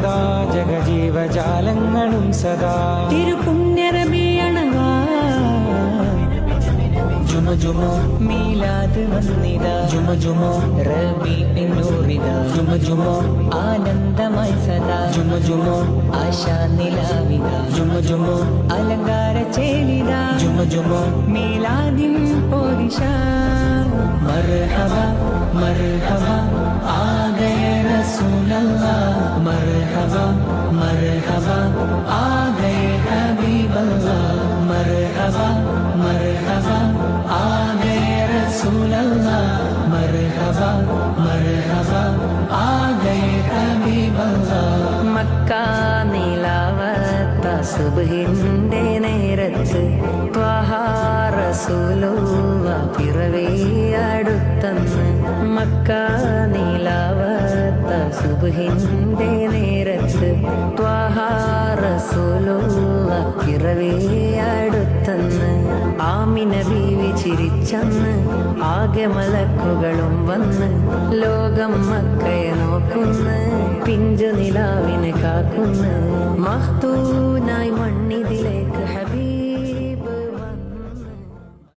സദാ ജഗജീവജാലങ്ങളും സദാ തിരുപുണ്യറബിയണവാ ജുമ ജുമ മീലാദ് വന്നിതാ ജുമ ജുമ റബി പിന്നൂറിതാ ജുമ ജുമ ആനന്ദമായി സദാ ജുമ ജുമ ആശാ നിലാവിതാ ജുമ ജുമ അലങ്കാര ചേലിതാ ജുമ ജുമ മീലാദിൻ പോദിശ മർഹബ മർഹബ ആ ഗയേ റസൂലല്ലാഹ് മർഹബ മർഹബ ആ ഗയേ ഹബീബല്ലാഹ് മർഹബ മർഹബ ആ ഗയേ റസൂലല്ലാഹ് മർഹബ മർഹബ ആ ഗയേ ഹബീബല്ലാഹ് മക്ക നിലാവത്ത സുബ്ഹിന്റെ നേരത്ത് ത്വഹ റസൂലുള്ള പിറവി അടുത്തന്ന് മക്ക നിലാവത്ത സുബ്ഹിന്റെ നേരത്ത് ത്വഹ റസൂലുള്ള പിറവി അടുത്തന്ന് ആമിന ബീവി ചിരിച്ചന്ന് ആകെ മലക്കുകളും വന്ന് ലോകം മക്കയെ നോക്കുന്ന് പിഞ്ചു നിലാവിനെ കാക്കുന്നു മഹ്തൂനായി മണ്ണിതിലേക്ക്